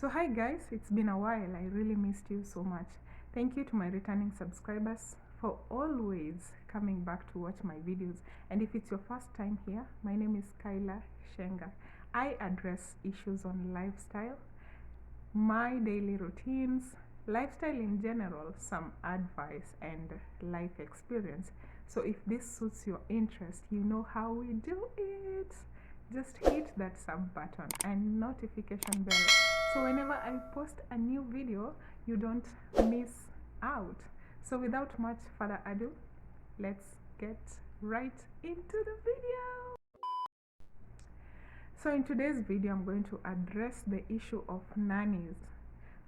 So hi guys, it's been a while. I really missed you so much. Thank you to my returning subscribers for always coming back to watch my videos. And if it's your first time here, my name is Kaila Shenga. I address issues on lifestyle, my daily routines, lifestyle in general, some advice and life experience. So if this suits your interest, you know how we do it. Just hit that sub button and notification bell, so whenever I post a new video, you don't miss out. So without much further ado, let's get right into the video. So in today's video, I'm going to address the issue of nannies.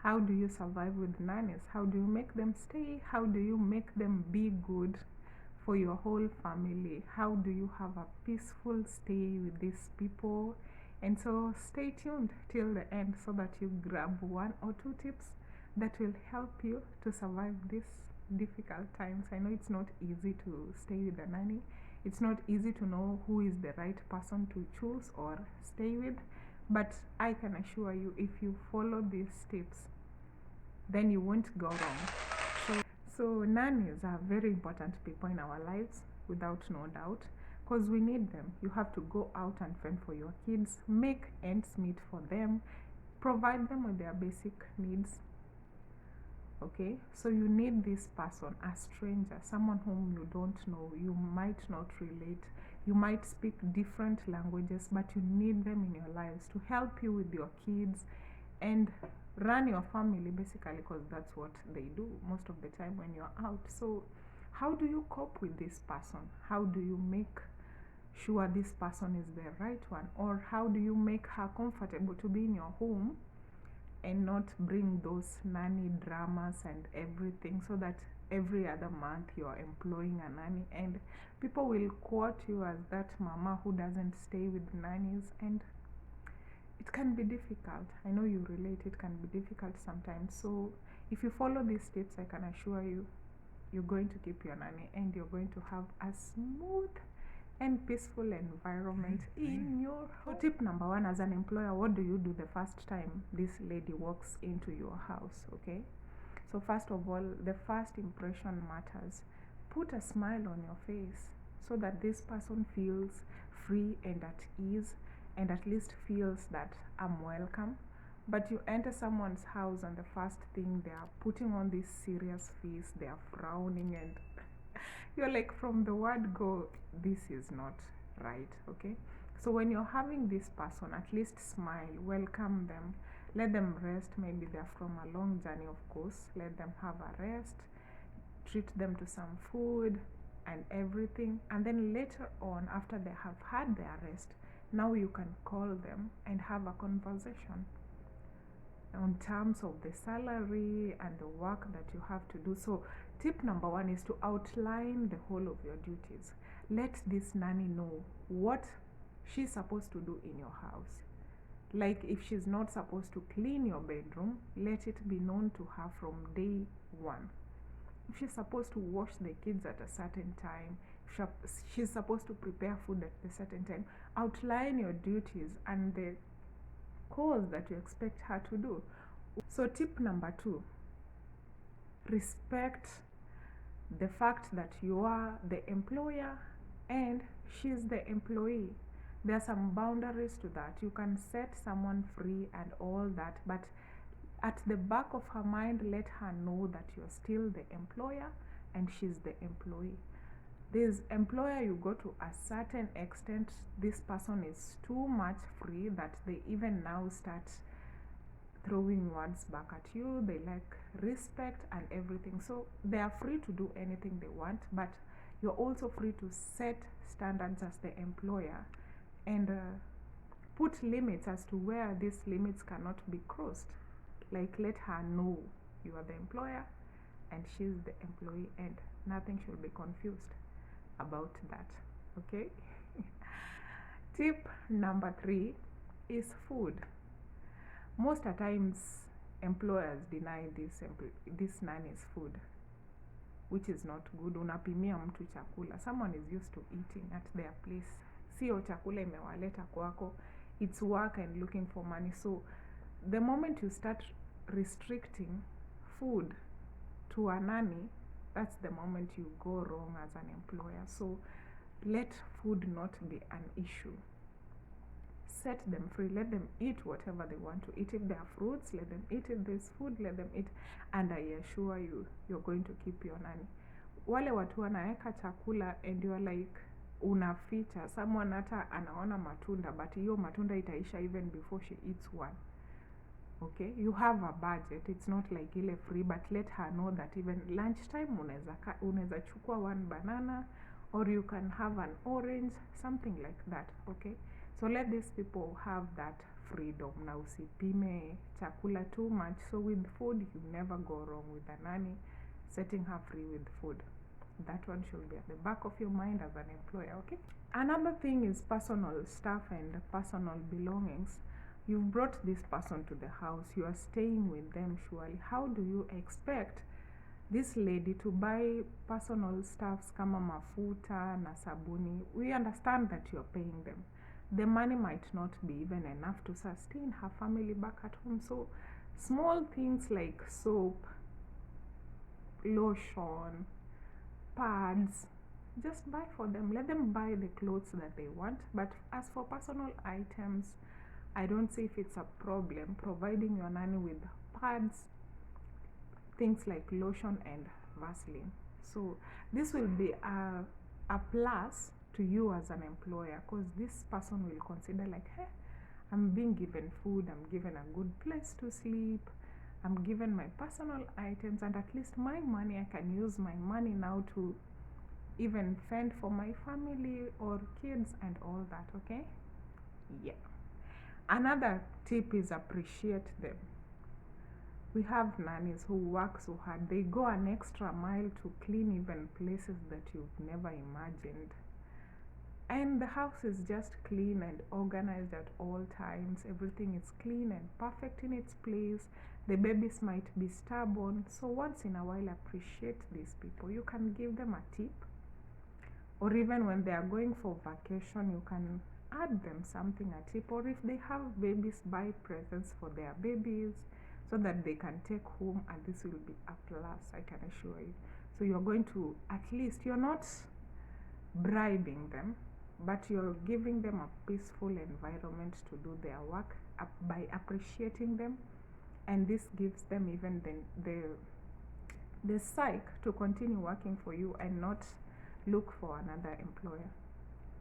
How do you survive with nannies? How do you make them stay? How do you make them be good for your whole family? How do you have a peaceful stay with these people? And so stay tuned till the end so that you grab 1 or 2 tips that will help you to survive these difficult times. I know it's not easy to stay with a nanny. It's not easy to know who is the right person to choose or stay with, but I can assure you, if you follow these tips, then you won't go wrong. So nannies are very important people in our lives, without no doubt, because we need them. You have to go out and fend for your kids, make ends meet for them, provide them with their basic needs. Okay, so you need this person, a stranger, someone whom you don't know, you might not relate, you might speak different languages, but you need them in your lives to help you with your kids and run your family, basically, because that's what they do most of the time when you're out. So how do you cope with this person? How do you make sure this person is the right one? Or how do you make her comfortable to be in your home and not bring those nanny dramas and everything, so that every other month you're employing a nanny and people will quote you as that mama who doesn't stay with nannies? And it can be difficult. I know you relate, it can be difficult sometimes. So if you follow these tips, I can assure you, you're going to keep your nanny and you're going to have a smooth and peaceful environment in your home. So tip number 1, as an employer, what do you do the first time this lady walks into your house? Okay, so first of all, the first impression matters. Put a smile on your face so that this person feels free and at ease, and at least feels that I'm welcome. But you enter someone's house and the first thing, they are putting on this serious face, they are frowning, and you're like, from the word go, this is not right. Okay, so when you're having this person, at least smile, welcome them, let them rest. Maybe they're from a long journey, of course. Let them have a rest, treat them to some food and everything, and then later on, after they have had their rest, now you can call them and have a conversation on terms of the salary and the work that you have to do. So tip number 1 is to outline the whole of your duties. Let this nanny know what she's supposed to do in your house. Like, if she's not supposed to clean your bedroom, let it be known to her from day 1. If she's supposed to wash the kids at a certain time, if she's supposed to prepare food at a certain time, outline your duties and the cause that you expect her to do. So tip number 2, respect the fact that you are the employer and she's the employee. There are some boundaries to that. You can set someone free and all that, but at the back of her mind, let her know that you're still the employer and she's the employee. This employer, you go to a certain extent, this person is too much free that they even now start throwing words back at you. They like respect and everything, so they are free to do anything they want, but you're also free to set standards as the employer and put limits as to where these limits cannot be crossed. Like, let her know you are the employer and she's the employee, and nothing should be confused about that. Okay. Tip number 3 is food. Most of the times employers deny this nanny's food, which is not good. Unapimia mtu chakula. Someone is used to eating at their place. Sio chakula imewaleta kwako. It's work and looking for money. So the moment you start restricting food to a nanny, that's the moment you go wrong as an employer. So let food not be an issue. Set them free, let them eat whatever they want to eat. If there are fruits, let them eat. If there's food, let them eat, and I assure you, you're going to keep your nanny. Wale watu wanaeka chakula and you're like unaficha, someone hata anaona matunda but hiyo matunda itaisha even before she eats one. Okay, you have a budget, it's not like ile free, but let her know that even lunchtime unaweza chukua one banana, or you can have an orange, something like that. Okay, so let these people have that freedom. Na usipime chakula too much. So with food, you never go wrong with a nanny, setting her free with food. That one should be at the back of your mind as an employer. Okay, another thing is personal stuff and personal belongings. You've brought this person to the house, you are staying with them surely. How do you expect this lady to buy personal stuffs kama mafuta na sabuni? We understand that you're paying them. The money might not be even enough to sustain her family back at home. So small things like soap, lotion, pads, just buy for them. Let them buy the clothes that they want. But as for personal items, I don't see if it's a problem providing your nanny with pads, things like lotion and Vaseline. So this will be a plus to you as an employer, because this person will consider like, hey, I'm being given food, I'm given a good place to sleep, I'm given my personal items, and at least my money, I can use my money now to even fend for my family or kids and all that. Okay, yeah. Another tip is appreciate them. We have nannies who work so hard. They go an extra mile to clean even places that you've never imagined. And the house is just clean and organized at all times. Everything is clean and perfect in its place. The babies might be stubborn. So once in a while, appreciate these people. You can give them a tip. Or even when they are going for vacation, you can add them something, a tip. Or if they have babies, buy presents for their babies so that they can take home, and this will be a plus, I can assure you. So you're going to, at least, you're not bribing them, but you're giving them a peaceful environment to do their work by appreciating them, and this gives them even the psyche to continue working for you and not look for another employer,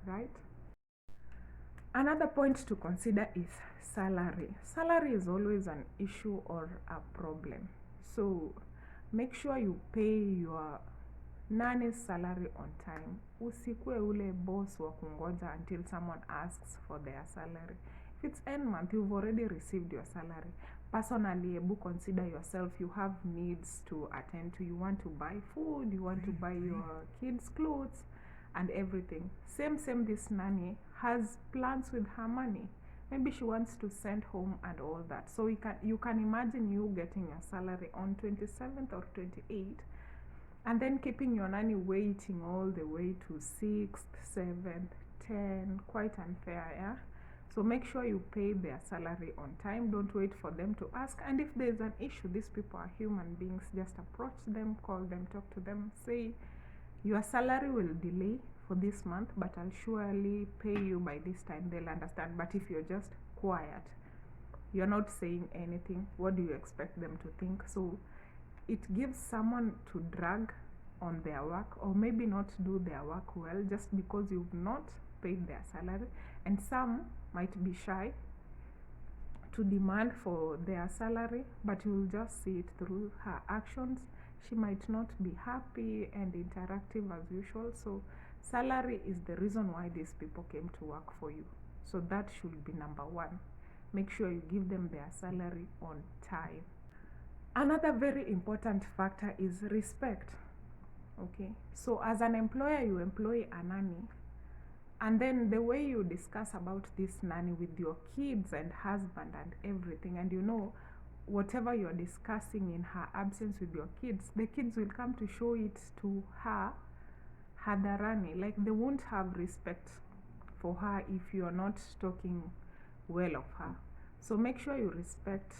right? Another point to consider is salary. Salary is always an issue or a problem. So make sure you pay your nanny's salary on time. Usikue ule boss wa kungoja until someone asks for their salary. If it's end month, you've already received your salary. Personally, consider yourself. You have needs to attend to. You want to buy food, you want to buy your kids' clothes and everything. Same this nanny has plans with her money. Maybe she wants to send home and all that. So you can imagine you getting your salary on 27th or 28th, and then keeping your nanny waiting all the way to 6th, 7th, 10th. Quite unfair, yeah? So make sure you pay their salary on time. Don't wait for them to ask. And if there's an issue, these people are human beings. Just approach them, call them, talk to them, say, your salary will delay for this month, but I'll surely pay you by this time. They'll understand. But if you're just quiet, you're not saying anything, what do you expect them to think? So it gives someone to drag on their work, or maybe not do their work well just because you've not paid their salary. And some might be shy to demand for their salary, but you'll just see it through her actions. She might not be happy and interactive as usual. So salary is the reason why these people came to work for you. So that should be number one. Make sure you give them their salary on time. Another very important factor is respect. Okay, so as an employer, you employ a nanny, and then the way you discuss about this nanny with your kids and husband and everything, and you know, whatever you're discussing in her absence with your kids, the kids will come to show it to her, hadharani. Like, they won't have respect for her if you're not talking well of her. So make sure you respect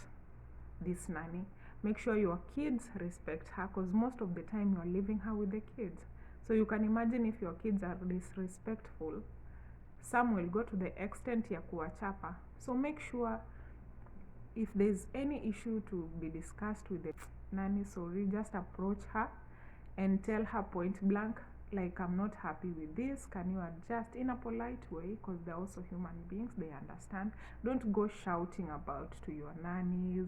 this nanny. Make sure your kids respect her, because most of the time you're leaving her with the kids. So you can imagine if your kids are disrespectful, some will go to the extent ya kuwachapa. So make sure if there's any issue to be discussed with the nanny, sorry, just approach her and tell her point blank, like, I'm not happy with this, can you adjust, in a polite way, because they're also human beings, they understand. Don't go shouting about to your nannies,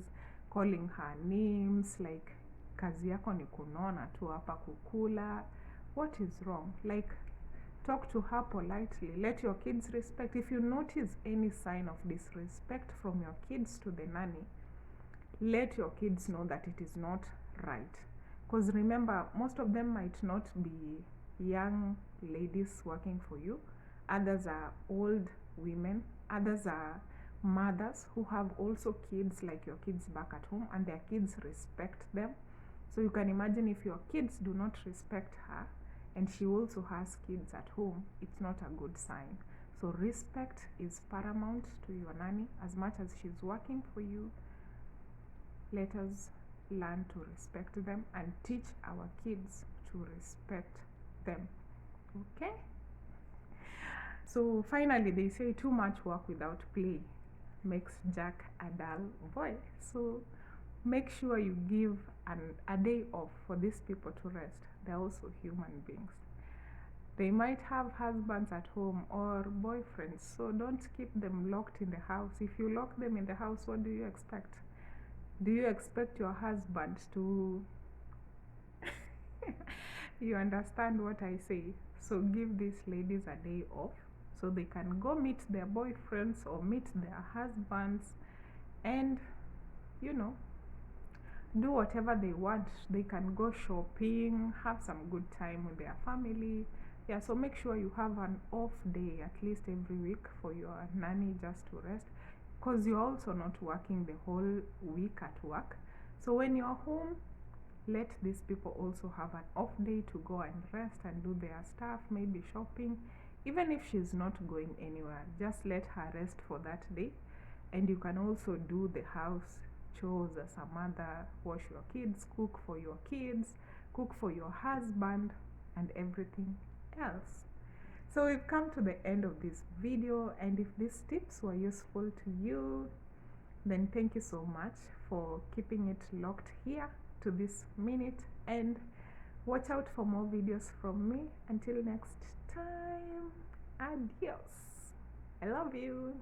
calling her names, like kazi yako ni kunona tu hapa kukula. What is wrong? Like, talk to her politely. Let your kids respect. If you notice any sign of disrespect from your kids to the nanny, let your kids know that it is not right. Because remember, most of them might not be young ladies working for you. Others are old women. Others are mothers who have also kids like your kids back at home, and their kids respect them. So you can imagine if your kids do not respect her and she also has kids at home, it's not a good sign. So respect is paramount to your nanny. As much as she's working for you, let us learn to respect them and teach our kids to respect them. Okay? So finally, they say too much work without play makes Jack a dull boy. So make sure you give a day off for these people to rest. They're also human beings. They might have husbands at home or boyfriends, so don't keep them locked in the house. If you lock them in the house, what do you expect? Do you expect your husband to you understand what I say? So give these ladies a day off so they can go meet their boyfriends or meet their husbands and, you know, do whatever they want. They can go shopping, have some good time with their family. Yeah, so make sure you have an off day at least every week for your nanny just to rest, because you're also not working the whole week at work. So when you're home, let these people also have an off day to go and rest and do their stuff, maybe shopping. Even if she's not going anywhere, just let her rest for that day. And you can also do the house chores as a mother, wash your kids, cook for your kids, cook for your husband, and everything else. So we've come to the end of this video, and if these tips were useful to you, then thank you so much for keeping it locked here to this minute, and watch out for more videos from me. Until next time, adios. I love you.